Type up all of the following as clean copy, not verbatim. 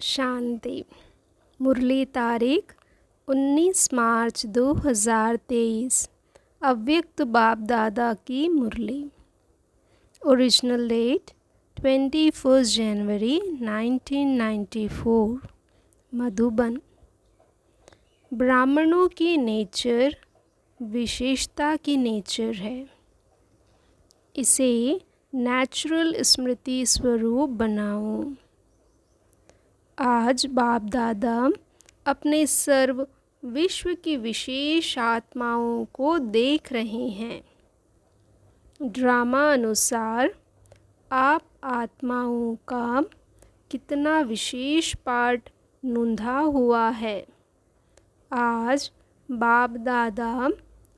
शांति। मुरली तारीख 19 मार्च 2023। अव्यक्त बाप दादा की मुरली। ओरिजिनल डेट 21 जनवरी 1994। मधुबन। ब्राह्मणों की नेचर विशेषता की नेचर है। इसे नेचुरल स्मृति स्वरूप बनाओ। आज बाप दादा अपने सर्व विश्व की विशेष आत्माओं को देख रहे हैं। ड्रामा अनुसार आप आत्माओं का कितना विशेष पार्ट नूंधा हुआ है। आज बाप दादा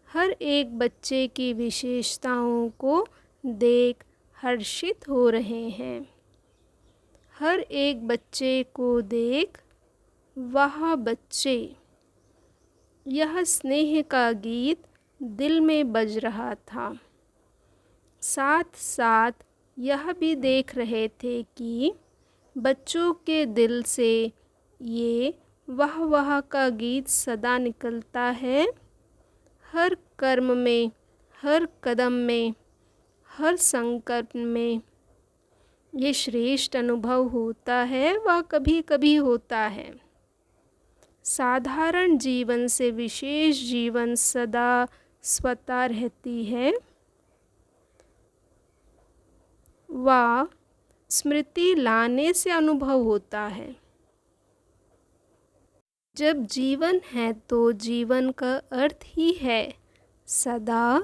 हर एक बच्चे की विशेषताओं को देख हर्षित हो रहे हैं। हर एक बच्चे को देख वाह बच्चे, यह स्नेह का गीत दिल में बज रहा था। साथ साथ यह भी देख रहे थे कि बच्चों के दिल से ये वाह वाह का गीत सदा निकलता है। हर कर्म में, हर कदम में, हर संकल्प में ये श्रेष्ठ अनुभव होता है, वह कभी कभी होता है। साधारण जीवन से विशेष जीवन सदा स्वतः रहती है। वह स्मृति लाने से अनुभव होता है। जब जीवन है तो जीवन का अर्थ ही है सदा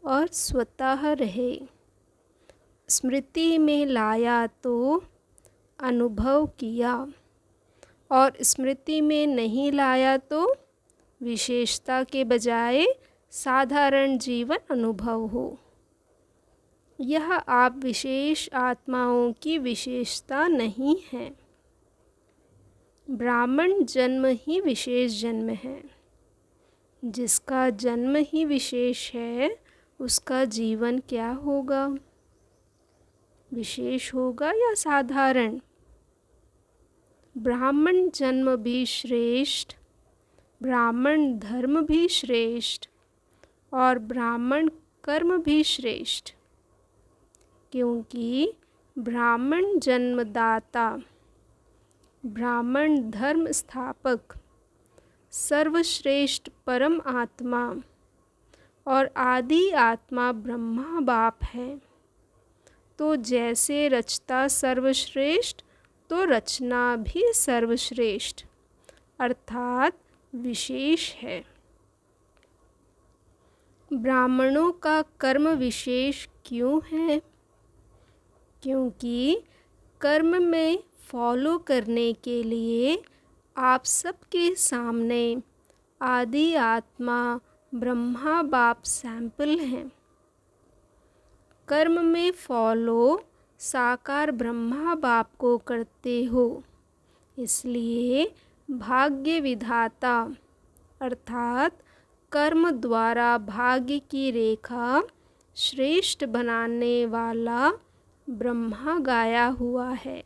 और स्वतः रहे। स्मृति में लाया तो अनुभव किया, और स्मृति में नहीं लाया तो विशेषता के बजाय साधारण जीवन अनुभव हो। यह आप विशेष आत्माओं की विशेषता नहीं है। ब्राह्मण जन्म ही विशेष जन्म है। जिसका जन्म ही विशेष है उसका जीवन क्या होगा? विशेष होगा या साधारण? ब्राह्मण जन्म भी श्रेष्ठ, ब्राह्मण धर्म भी श्रेष्ठ और ब्राह्मण कर्म भी श्रेष्ठ, क्योंकि ब्राह्मण जन्मदाता, ब्राह्मण धर्म स्थापक, सर्वश्रेष्ठ परम आत्मा और आदि आत्मा ब्रह्मा बाप है। तो जैसे रचता सर्वश्रेष्ठ तो रचना भी सर्वश्रेष्ठ अर्थात विशेष है। ब्राह्मणों का कर्म विशेष क्यों है? क्योंकि कर्म में फॉलो करने के लिए आप सबके सामने आदि आत्मा ब्रह्मा बाप सैंपल हैं। कर्म में फॉलो साकार ब्रह्मा बाप को करते हो, इसलिए भाग्य विधाता अर्थात कर्म द्वारा भाग्य की रेखा श्रेष्ठ बनाने वाला ब्रह्मा गाया हुआ है।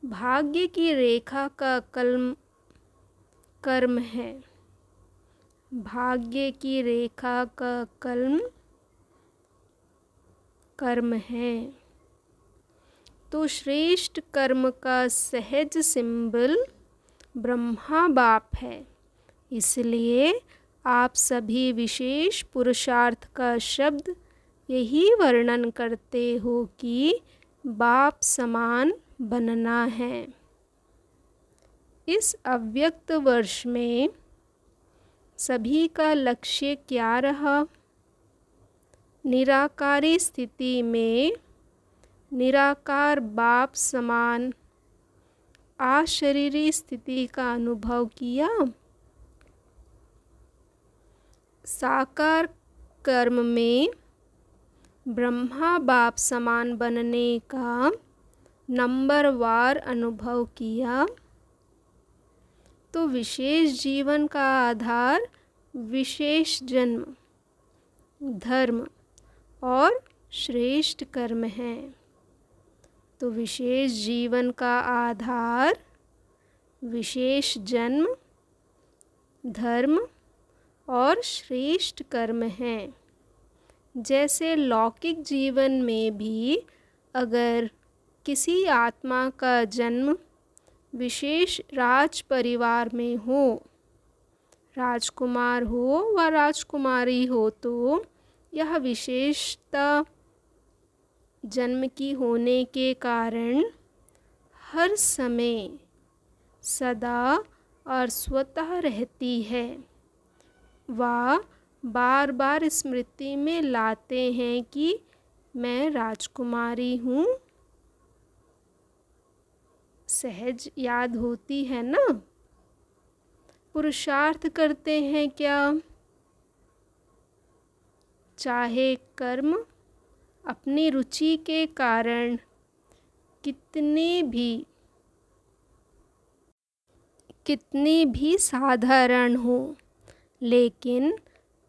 भाग्य की रेखा का कर्म है। भाग्य की रेखा का कर्म है। तो श्रेष्ठ कर्म का सहज सिंबल ब्रह्मा बाप है। इसलिए आप सभी विशेष पुरुषार्थ का शब्द यही वर्णन करते हो कि बाप समान बनना है। इस अव्यक्त वर्ष में सभी का लक्ष्य क्या रहा? निराकारी स्थिति में निराकार बाप समान अशरीरी स्थिति का अनुभव किया। साकार कर्म में ब्रह्मा बाप समान बनने का नंबरवार अनुभव किया। तो विशेष जीवन का आधार विशेष जन्म, धर्म और श्रेष्ठ कर्म है। तो विशेष जीवन का आधार विशेष जन्म, धर्म और श्रेष्ठ कर्म हैं। जैसे लौकिक जीवन में भी अगर किसी आत्मा का जन्म विशेष राज परिवार में हो, राजकुमार हो व राजकुमारी हो, तो यह विशेषता जन्म की होने के कारण हर समय सदा और स्वतः रहती है। वह बार बार स्मृति में लाते हैं कि मैं राजकुमारी हूँ। सहज याद होती है ना। पुरुषार्थ करते हैं क्या? चाहे कर्म अपनी रुचि के कारण कितने भी साधारण हो, लेकिन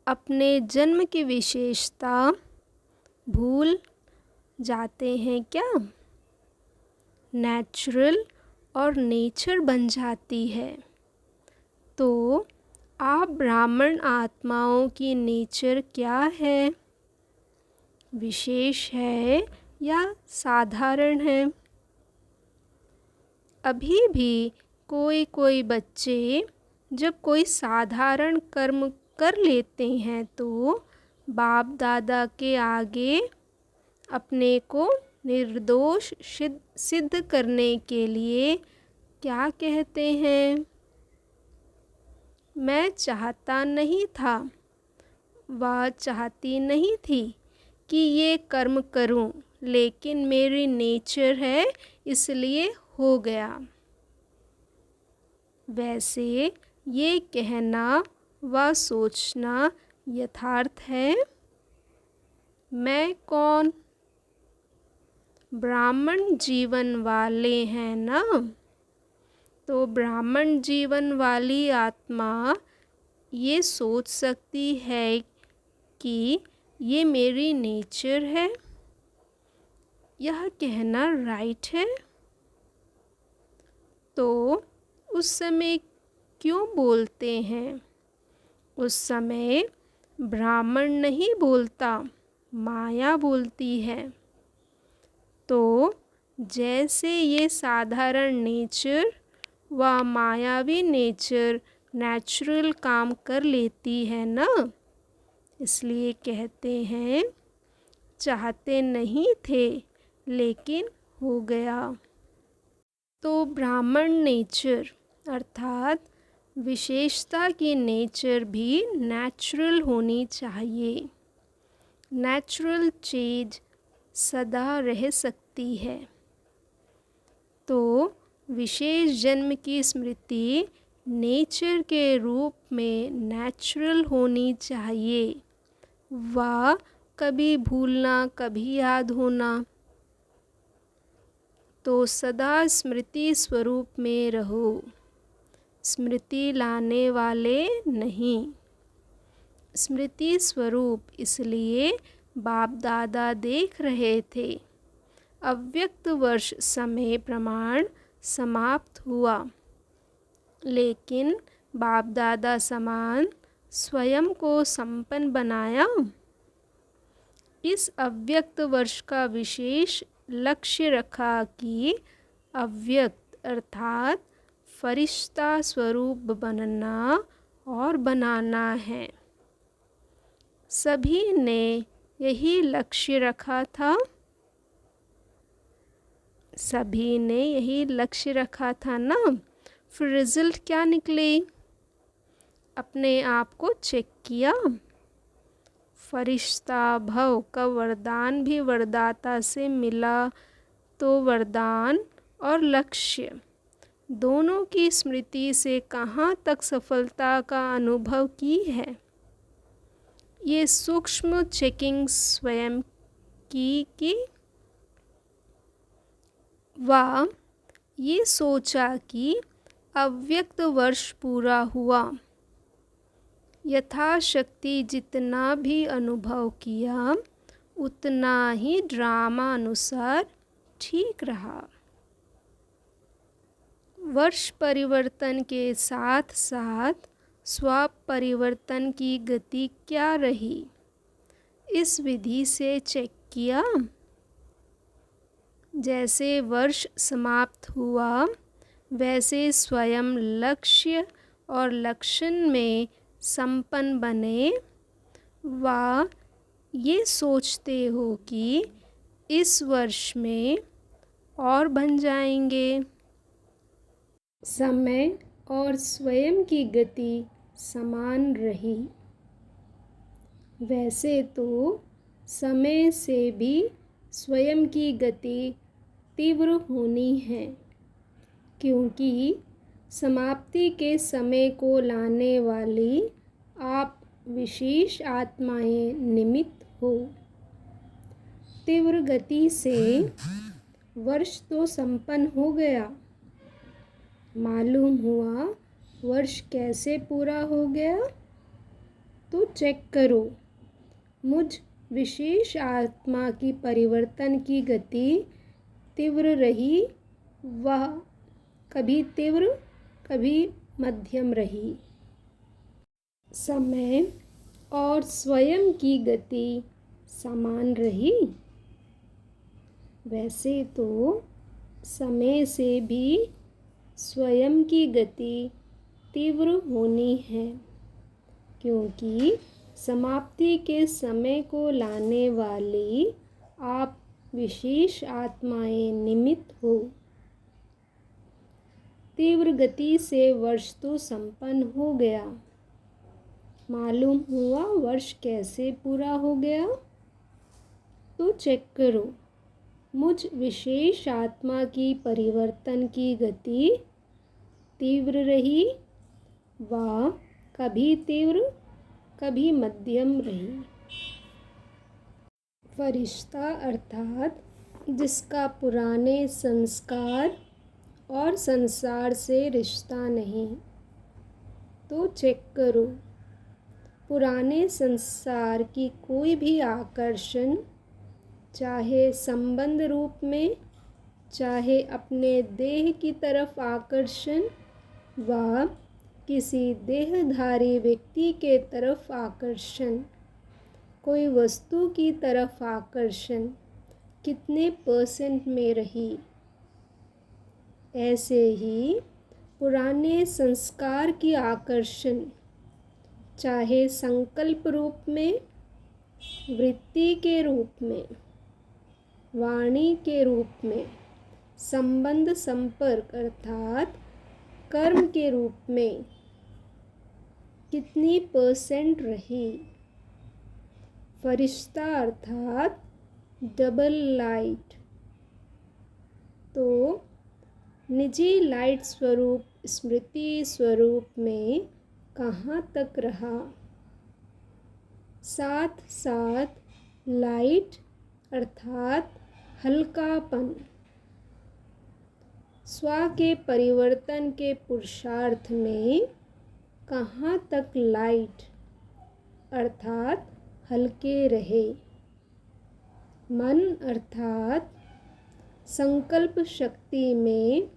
अपने जन्म की विशेषता भूल जाते हैं क्या? नेचुरल और नेचर बन जाती है। तो आप ब्राह्मण आत्माओं की नेचर क्या है? विशेष है या साधारण है? अभी भी कोई बच्चे जब कोई साधारण कर्म कर लेते हैं तो बाप दादा के आगे अपने को निर्दोष सिद्ध करने के लिए क्या कहते हैं? मैं चाहता नहीं था, वह चाहती नहीं थी कि ये कर्म करूं, लेकिन मेरी नेचर है इसलिए हो गया। वैसे ये कहना व सोचना यथार्थ है। मैं कौन? ब्राह्मण जीवन वाले हैं ना। तो ब्राह्मण जीवन वाली आत्मा ये सोच सकती है कि ये मेरी नेचर है। यह कहना राइट है। तो उस समय क्यों बोलते हैं? उस समय ब्राह्मण नहीं बोलता, माया बोलती है। तो जैसे ये साधारण नेचर व मायावी नेचर नेचुरल काम कर लेती है ना, इसलिए कहते हैं चाहते नहीं थे लेकिन हो गया। तो ब्राह्मण नेचर अर्थात विशेषता की नेचर भी नेचुरल होनी चाहिए। नेचुरल चीज सदा रह सकती है। तो विशेष जन्म की स्मृति नेचर के रूप में नेचुरल होनी चाहिए। वह कभी भूलना, कभी याद होना। तो सदा स्मृति स्वरूप में रहो, स्मृति लाने वाले नहीं। स्मृति स्वरूप इसलिए बाप दादा देख रहे थे। अव्यक्त वर्ष समय प्रमाण समाप्त हुआ, लेकिन बाप दादा समान स्वयं को संपन्न बनाया। इस अव्यक्त वर्ष का विशेष लक्ष्य रखा कि अव्यक्त अर्थात फरिश्ता स्वरूप बनना और बनाना है। सभी ने यही लक्ष्य रखा था। सभी ने यही लक्ष्य रखा था ना। फिर रिजल्ट क्या निकले? अपने आप को चेक किया। फरिश्ता भव का वरदान भी वरदाता से मिला। तो वरदान और लक्ष्य दोनों की स्मृति से कहाँ तक सफलता का अनुभव की है? ये सूक्ष्म चेकिंग स्वयं की वह ये सोचा कि अव्यक्त वर्ष पूरा हुआ, यथाशक्ति जितना भी अनुभव किया उतना ही ड्रामा अनुसार ठीक रहा। वर्ष परिवर्तन के साथ साथ स्व परिवर्तन की गति क्या रही, इस विधि से चेक किया। जैसे वर्ष समाप्त हुआ वैसे स्वयं लक्ष्य और लक्षण में संपन्न बने, व ये सोचते हो कि इस वर्ष में और बन जाएंगे। समय और स्वयं की गति समान रही। वैसे तो समय से भी स्वयं की गति तीव्र होनी है, क्योंकि समाप्ति के समय को लाने वाली आप विशेष आत्माएं निमित्त हो। तीव्र गति से वर्ष तो संपन्न हो गया। मालूम हुआ वर्ष कैसे पूरा हो गया? तो चेक करो, मुझ विशेष आत्मा की परिवर्तन की गति तीव्र रही, वह कभी तीव्र कभी मध्यम रही। समय और स्वयं की गति समान रही। वैसे तो समय से भी स्वयं की गति तीव्र होनी है, क्योंकि समाप्ति के समय को लाने वाली आप विशेष आत्माएं निमित्त हो। तीव्र गति से वर्ष तो संपन्न हो गया। मालूम हुआ वर्ष कैसे पूरा हो गया? तो चेक करो, मुझ विशेष आत्मा की परिवर्तन की गति तीव्र रही, व कभी तीव्र कभी मध्यम रही। फरिश्ता अर्थात जिसका पुराने संस्कार और संसार से रिश्ता नहीं। तो चेक करो, पुराने संसार की कोई भी आकर्षण, चाहे संबंध रूप में, चाहे अपने देह की तरफ आकर्षण, व किसी देहधारी व्यक्ति के तरफ आकर्षण, कोई वस्तु की तरफ आकर्षण कितने % में रही? ऐसे ही पुराने संस्कार की आकर्षण, चाहे संकल्प रूप में, वृत्ति के रूप में, वाणी के रूप में, संबंध संपर्क अर्थात कर्म के रूप में कितनी % रही? फरिश्ता अर्थात डबल लाइट, तो निजी लाइट स्वरूप स्मृति स्वरूप में कहाँ तक रहा? साथ साथ लाइट अर्थात हल्कापन, स्व के परिवर्तन के पुरुषार्थ में कहाँ तक लाइट अर्थात हल्के रहे? मन अर्थात संकल्प शक्ति में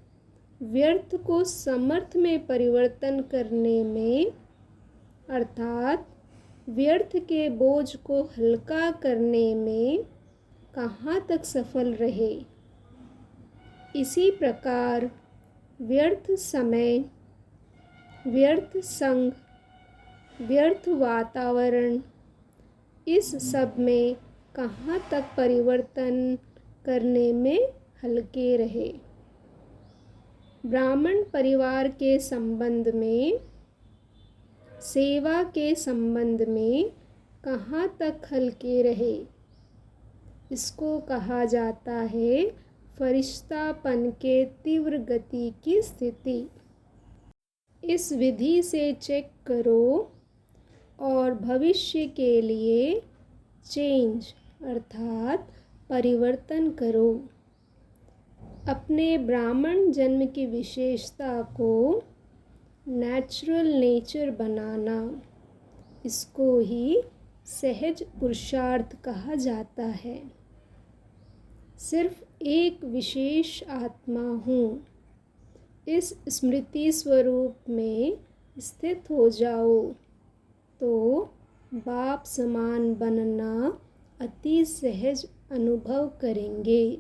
व्यर्थ को समर्थ में परिवर्तन करने में अर्थात व्यर्थ के बोझ को हल्का करने में कहाँ तक सफल रहे? इसी प्रकार व्यर्थ समय, व्यर्थ संग, व्यर्थ वातावरण, इस सब में कहाँ तक परिवर्तन करने में हल्के रहे? ब्राह्मण परिवार के संबंध में, सेवा के संबंध में कहाँ तक हल्के रहे? इसको कहा जाता है फरिश्तापन के तीव्र गति की स्थिति। इस विधि से चेक करो और भविष्य के लिए चेंज अर्थात परिवर्तन करो। अपने ब्राह्मण जन्म की विशेषता को नेचुरल नेचर बनाना, इसको ही सहज पुरुषार्थ कहा जाता है। सिर्फ एक विशेष आत्मा हूँ। इस स्मृति स्वरूप में स्थित हो जाओ तो बाप समान बनना अति सहज अनुभव करेंगे,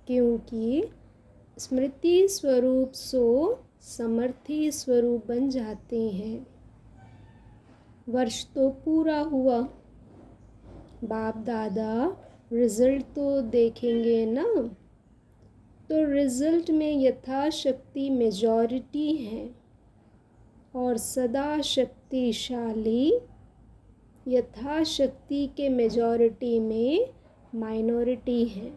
क्योंकि स्मृति स्वरूप सो समर्थी स्वरूप बन जाते हैं। वर्ष तो पूरा हुआ, बाप दादा रिजल्ट तो देखेंगे ना। तो रिजल्ट में यथाशक्ति मेजॉरिटी है और सदा शक्तिशाली यथाशक्ति के मेजॉरिटी में माइनॉरिटी है।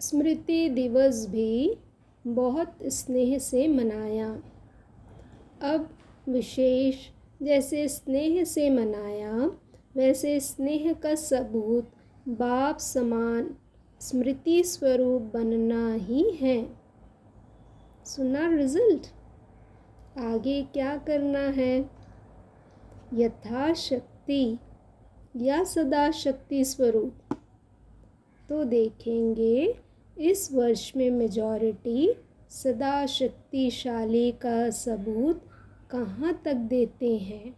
स्मृति दिवस भी बहुत स्नेह से मनाया। अब विशेष जैसे स्नेह से मनाया, वैसे स्नेह का सबूत बाप समान स्मृति स्वरूप बनना ही है। सुना रिजल्ट? आगे क्या करना है? यथाशक्ति या सदा शक्ति स्वरूप। तो देखेंगे इस वर्ष में मेजॉरिटी सदा शक्तिशाली का सबूत कहाँ तक देते हैं।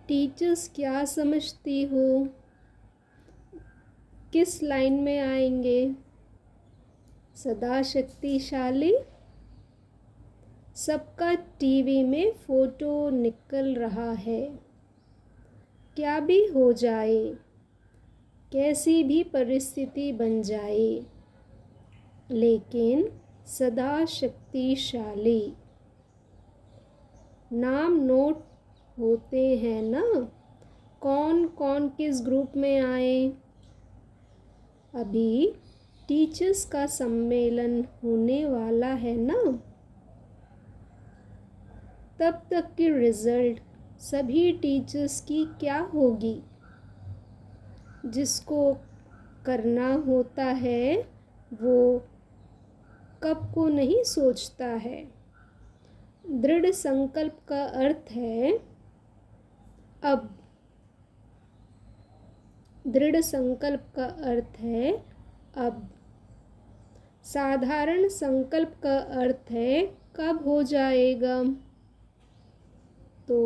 टीचर्स क्या समझती हो? किस लाइन में आएंगे? सदा शक्तिशाली। सबका टीवी में फोटो निकल रहा है। क्या भी हो जाए, कैसी भी परिस्थिति बन जाए, लेकिन सदा शक्तिशाली। नाम नोट होते हैं ना, कौन कौन किस ग्रुप में आए। अभी टीचर्स का सम्मेलन होने वाला है ना, तब तक की रिजल्ट सभी टीचर्स की क्या होगी। जिसको करना होता है वो कब को नहीं सोचता है। दृढ़ संकल्प का अर्थ है अब। दृढ़ संकल्प का अर्थ है अब। साधारण संकल्प का अर्थ है कब हो जाएगा। तो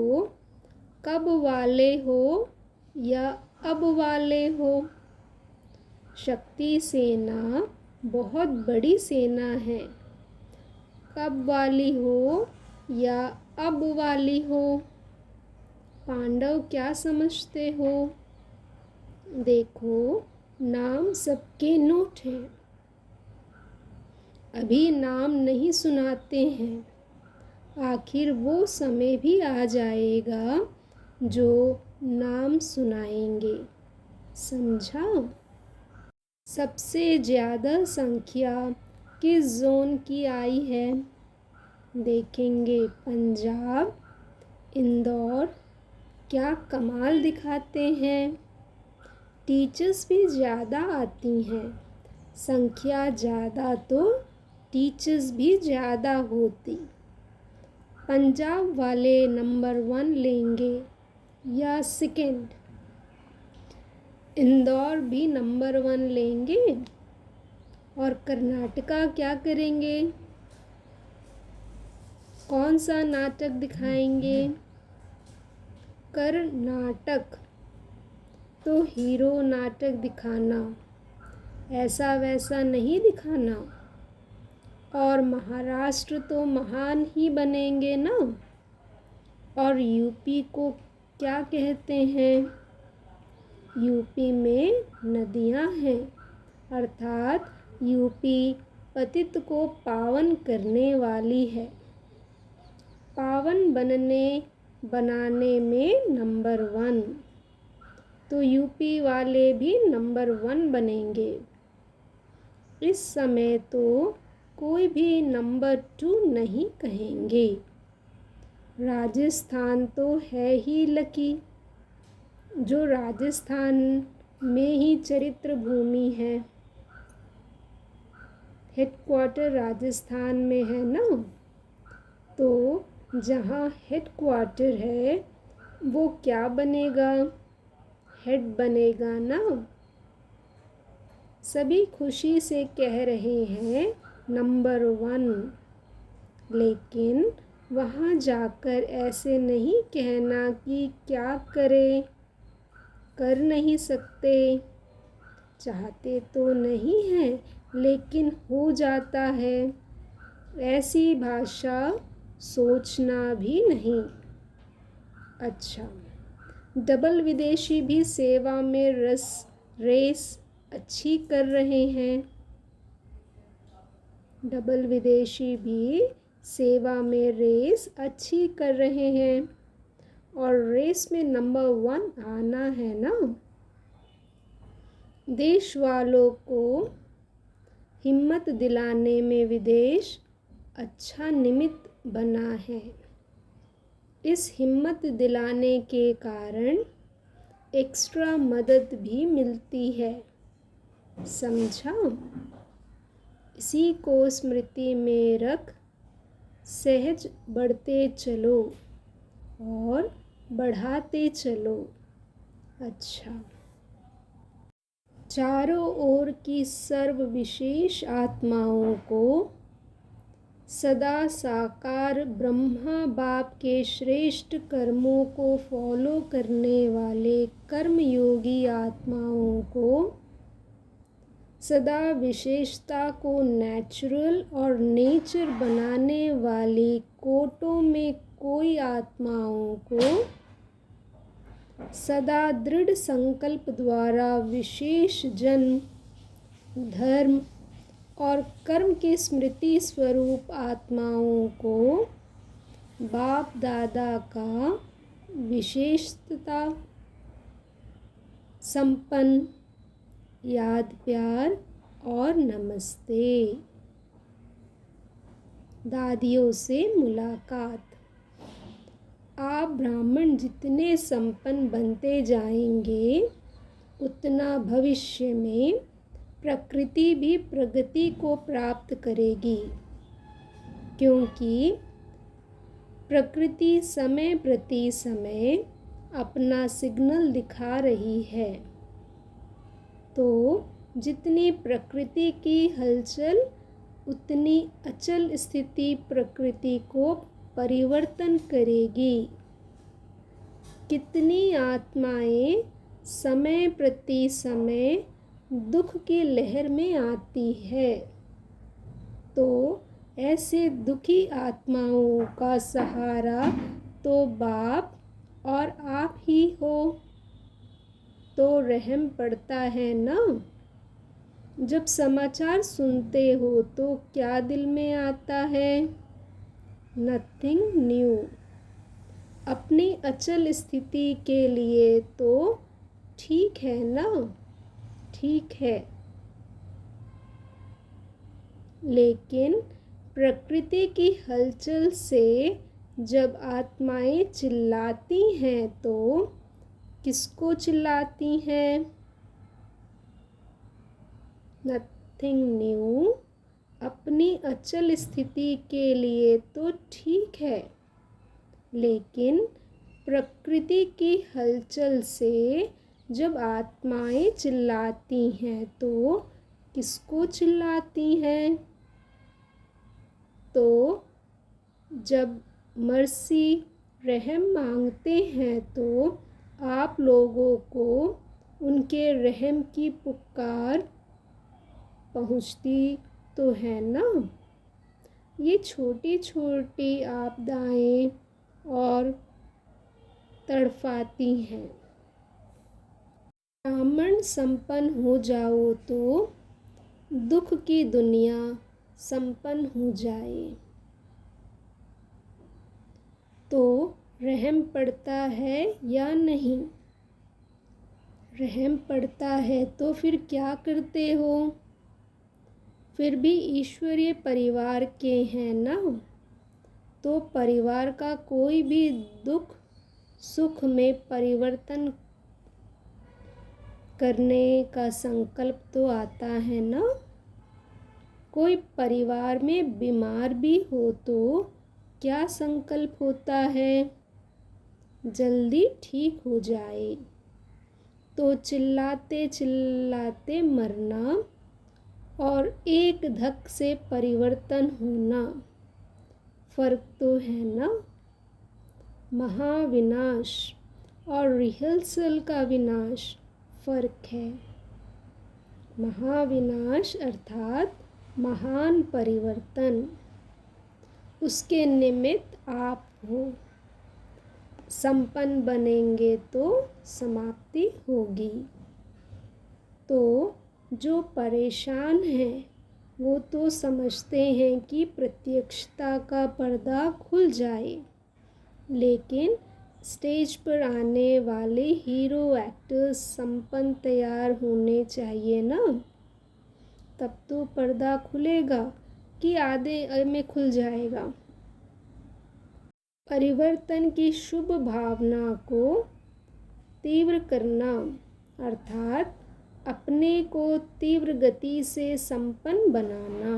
कब वाले हो या अब वाले हो। शक्ति सेना बहुत बड़ी सेना है। कब वाली हो या अब वाली हो। पांडव क्या समझते हो? देखो, नाम सबके नोट हैं। अभी नाम नहीं सुनाते हैं। आखिर वो समय भी आ जाएगा जो नाम सुनाएंगे। समझा? सबसे ज़्यादा संख्या किस जोन की आई है? देखेंगे पंजाब, इंदौर क्या कमाल दिखाते हैं। टीचर्स भी ज़्यादा आती हैं। संख्या ज़्यादा तो टीचर्स भी ज़्यादा होती। पंजाब वाले नंबर 1 लेंगे या सेकंड। इंदौर भी नंबर 1 लेंगे। और कर्नाटका क्या करेंगे? कौन सा नाटक दिखाएंगे? कर्नाटक तो हीरो नाटक दिखाना, ऐसा वैसा नहीं दिखाना। और महाराष्ट्र तो महान ही बनेंगे ना। और यूपी को क्या कहते हैं? यूपी में नदियां हैं, अर्थात यूपी पतित को पावन करने वाली है। पावन बनाने में नंबर 1। तो यूपी वाले भी नंबर 1 बनेंगे। इस समय तो कोई भी नंबर 2 नहीं कहेंगे। राजस्थान तो है ही लकी, जो राजस्थान में ही चरित्र भूमि है। हेडक्वार्टर राजस्थान में है ना। तो जहाँ हेडक्वार्टर है वो क्या बनेगा? हेड बनेगा ना। सभी खुशी से कह रहे हैं नंबर 1, लेकिन वहाँ जाकर ऐसे नहीं कहना कि क्या करें, कर नहीं सकते, चाहते तो नहीं हैं लेकिन हो जाता है। ऐसी भाषा सोचना भी नहीं। अच्छा, डबल विदेशी भी सेवा में रेस अच्छी कर रहे हैं। डबल विदेशी भी सेवा में रेस अच्छी कर रहे हैं और रेस में नंबर 1 आना है ना। देश वालों को हिम्मत दिलाने में विदेश अच्छा निमित्त बना है। इस हिम्मत दिलाने के कारण एक्स्ट्रा मदद भी मिलती है, समझा। इसी को स्मृति में रख सहज बढ़ते चलो और बढ़ाते चलो। अच्छा, चारों ओर की सर्वविशेष आत्माओं को सदा साकार ब्रह्मा बाप के श्रेष्ठ कर्मों को फॉलो करने वाले कर्मयोगी आत्माओं को सदा विशेषता को नेचुरल और नेचर बनाने वाली कोटों में कोई आत्माओं को सदा दृढ़ संकल्प द्वारा विशेष जन्म, धर्म और कर्म के स्मृति स्वरूप आत्माओं को बाप दादा का विशेषता संपन्न याद प्यार और नमस्ते। दादियों से मुलाकात। आप ब्राह्मण जितने संपन्न बनते जाएंगे उतना भविष्य में प्रकृति भी प्रगति को प्राप्त करेगी, क्योंकि प्रकृति समय प्रति समय अपना सिग्नल दिखा रही है। तो जितनी प्रकृति की हलचल उतनी अचल स्थिति प्रकृति को परिवर्तन करेगी। कितनी आत्माएं समय प्रति समय दुख की लहर में आती है, तो ऐसे दुखी आत्माओं का सहारा तो बाप और आप ही हो, तो रहम पड़ता है ना। जब समाचार सुनते हो तो क्या दिल में आता है? Nothing new. अपनी अचल स्थिति के लिए तो ठीक है ना, ठीक है, लेकिन प्रकृति की हलचल से जब आत्माएं चिल्लाती हैं तो किसको चिल्लाती हैं? Nothing new. अपनी अचल स्थिति के लिए तो ठीक है, लेकिन प्रकृति की हलचल से जब आत्माएं चिल्लाती हैं तो किसको चिल्लाती हैं? तो जब मर्सी रहम मांगते हैं तो आप लोगों को उनके रहम की पुकार पहुंचती तो है ना। ये छोटी छोटी आपदाएं और तड़फाती हैं। ब्राह्मण संपन्न हो जाओ तो दुख की दुनिया संपन्न हो जाए। तो रहम पड़ता है या नहीं? रहम पड़ता है तो फिर क्या करते हो? फिर भी ईश्वरीय परिवार के हैं ना, तो परिवार का कोई भी दुख सुख में परिवर्तन करने का संकल्प तो आता है ना। कोई परिवार में बीमार भी हो तो क्या संकल्प होता है? जल्दी ठीक हो जाए। तो चिल्लाते चिल्लाते मरना और एक धक से परिवर्तन होना, फर्क तो है ना। महाविनाश और रिहर्सल का विनाश फर्क है। महाविनाश अर्थात महान परिवर्तन, उसके निमित्त आप हो। संपन्न बनेंगे तो समाप्ति होगी। तो जो परेशान हैं वो तो समझते हैं कि प्रत्यक्षता का पर्दा खुल जाए, लेकिन स्टेज पर आने वाले हीरो एक्टर्स संपन्न तैयार होने चाहिए ना, तब तो पर्दा खुलेगा कि आधे में खुल जाएगा। परिवर्तन की शुभ भावना को तीव्र करना अर्थात अपने को तीव्र गति से संपन्न बनाना।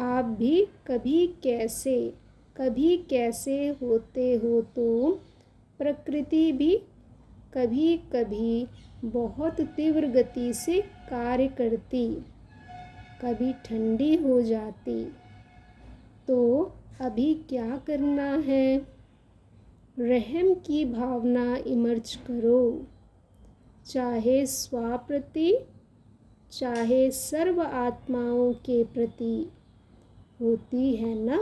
आप भी कभी कैसे होते हो तो प्रकृति भी कभी कभी बहुत तीव्र गति से कार्य करती, कभी ठंडी हो जाती। तो अभी क्या करना है? रहम की भावना इमर्ज करो, चाहे स्वाप्रति चाहे सर्व आत्माओं के प्रति होती है ना।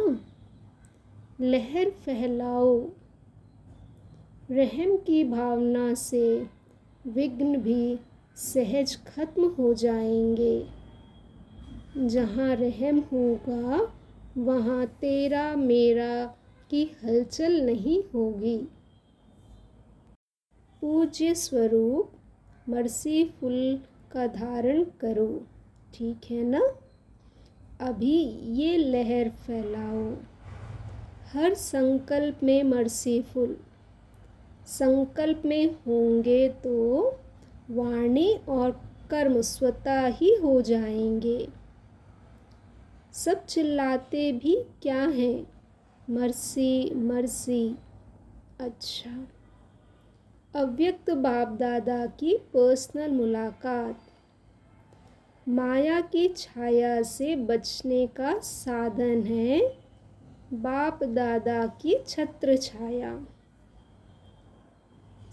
लहर फैलाओ। रहम की भावना से विघ्न भी सहज खत्म हो जाएंगे। जहाँ रहम होगा वहाँ तेरा मेरा की हलचल नहीं होगी। पूज्य स्वरूप मर्सीफुल का धारण करो, ठीक है ना। अभी ये लहर फैलाओ। हर संकल्प में मर्सीफुल संकल्प में होंगे तो वाणी और कर्म स्वतः ही हो जाएंगे। सब चिल्लाते भी क्या हैं? Mercy mercy. अच्छा, अव्यक्त बाप दादा की पर्सनल मुलाकात। माया की छाया से बचने का साधन है बाप दादा की छत्र छाया।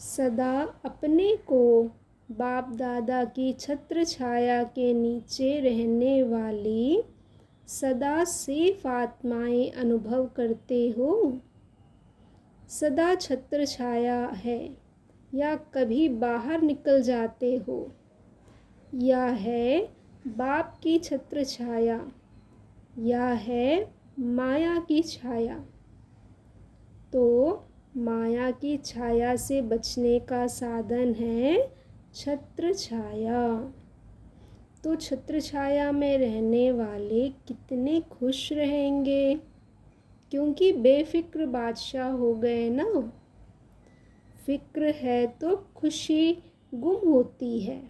सदा अपने को बाप दादा की छत्र छाया के नीचे रहने वाली सदा सेफ आत्माएं अनुभव करते हो। सदा छत्र छाया है या कभी बाहर निकल जाते हो, या है बाप की छत्र छाया या है माया की छाया। तो माया की छाया से बचने का साधन है छत्र छाया। तो छत्र छाया में रहने वाले कितने खुश रहेंगे, क्योंकि बेफिक्र बादशाह हो गए ना। फिक्र है तो खुशी गुम होती है।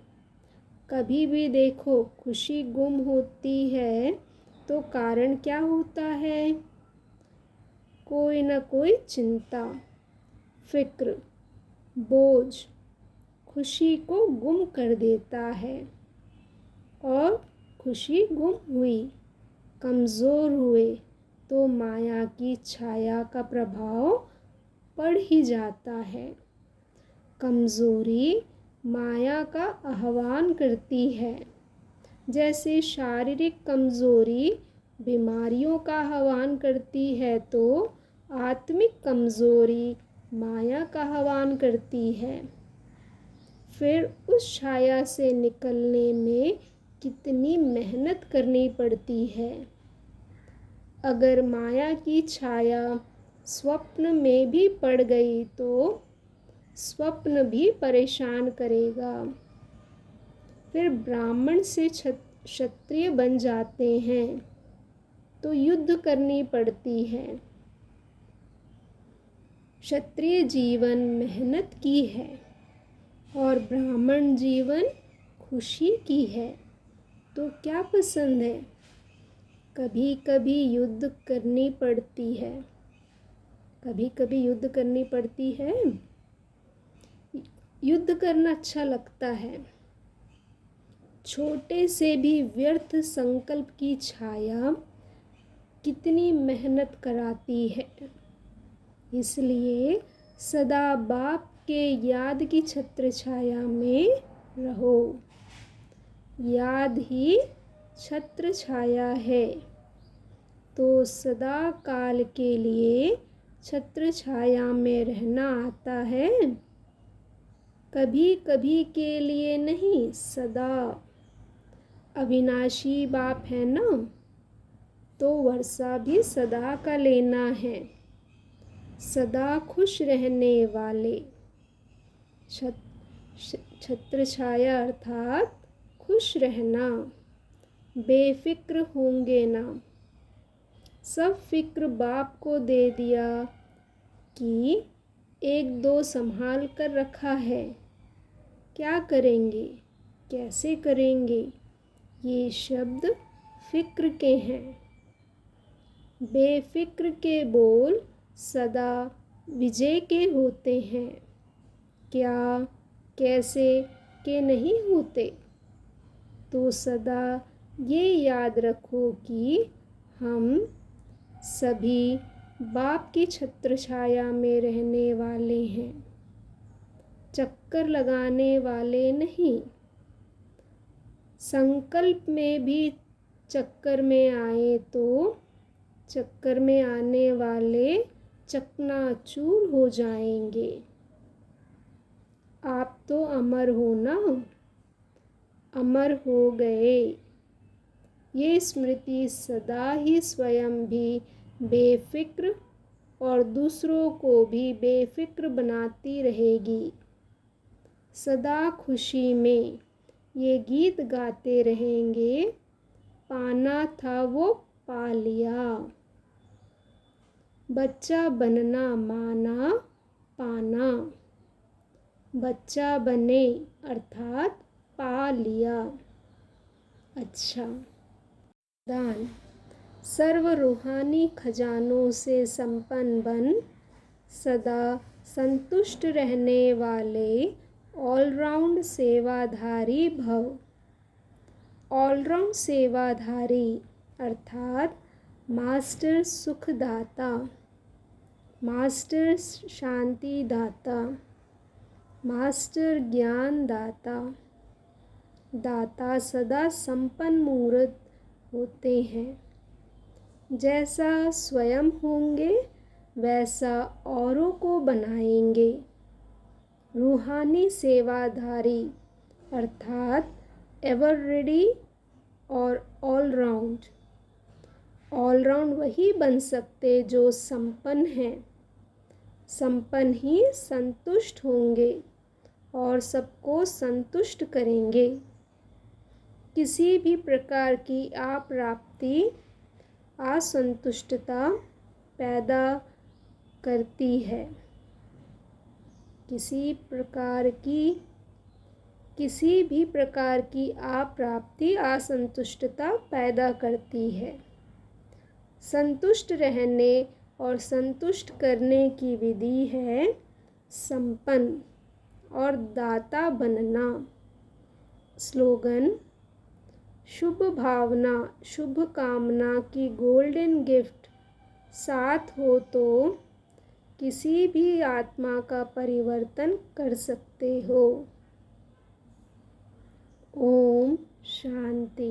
कभी भी देखो खुशी गुम होती है तो कारण क्या होता है? कोई न कोई चिंता, फिक्र, बोझ खुशी को गुम कर देता है। और खुशी गुम हुई, कमज़ोर हुए तो माया की छाया का प्रभाव पड़ ही जाता है। कमज़ोरी माया का आह्वान करती है। जैसे शारीरिक कमज़ोरी बीमारियों का आह्वान करती है, तो आत्मिक कमज़ोरी माया का आह्वान करती है। फिर उस छाया से निकलने में कितनी मेहनत करनी पड़ती है। अगर माया की छाया स्वप्न में भी पड़ गई तो स्वप्न भी परेशान करेगा। फिर ब्राह्मण से क्षत्रिय बन जाते हैं तो युद्ध करनी पड़ती है। क्षत्रिय जीवन मेहनत की है और ब्राह्मण जीवन खुशी की है। तो क्या पसंद है? कभी कभी युद्ध करनी पड़ती है। कभी कभी युद्ध करनी पड़ती है। युद्ध करना अच्छा लगता है। छोटे से भी व्यर्थ संकल्प की छाया कितनी मेहनत कराती है। इसलिए सदा बाप के याद की छत्र छाया में रहो। याद ही छत्र छाया है, तो सदा काल के लिए छत्र छाया में रहना आता है। कभी कभी के लिए नहीं, सदा। अविनाशी बाप है ना, तो वर्षा भी सदा का लेना है। सदा खुश रहने वाले। छत्र छाया अर्थात खुश रहना, बेफिक्र होंगे ना। सब फिक्र बाप को दे दिया कि एक दो संभाल कर रखा है। क्या करेंगे, कैसे करेंगे, ये शब्द फिक्र के हैं। बेफिक्र के बोल सदा विजय के होते हैं। क्या, कैसे के नहीं होते। तो सदा ये याद रखो कि हम सभी बाप की छत्र छाया में रहने वाले हैं, चक्कर लगाने वाले नहीं। संकल्प में भी चक्कर में आए तो चक्कर में आने वाले चकनाचूर हो जाएंगे। आप तो अमर हो ना, अमर हो गए। ये स्मृति सदा ही स्वयं भी बेफिक्र और दूसरों को भी बेफिक्र बनाती रहेगी। सदा खुशी में ये गीत गाते रहेंगे, पाना था वो पा लिया। बच्चा बनना माना पाना, बच्चा बने अर्थात पा लिया। अच्छा, दान। सर्व रूहानी खजानों से संपन्न बन सदा संतुष्ट रहने वाले ऑलराउंड सेवाधारी भव। ऑलराउंड सेवाधारी अर्थात मास्टर सुखदाता, मास्टर शांतिदाता, मास्टर ज्ञानदाता। दाता सदा संपन्न मूर्त होते हैं। जैसा स्वयं होंगे वैसा औरों को बनाएंगे। रूहानी सेवाधारी अर्थात एवर रेडी और ऑलराउंड। ऑलराउंड वही बन सकते जो संपन्न हैं। संपन्न ही संतुष्ट होंगे और सबको संतुष्ट करेंगे। किसी भी प्रकार की अप्राप्ति असंतुष्टता पैदा करती है। किसी भी प्रकार की अप्राप्ति असंतुष्टता पैदा करती है। संतुष्ट रहने और संतुष्ट करने की विधि है संपन्न और दाता बनना। स्लोगन। शुभ भावना, शुभ कामना की गोल्डन गिफ्ट साथ हो तो किसी भी आत्मा का परिवर्तन कर सकते हो। ओम शांति।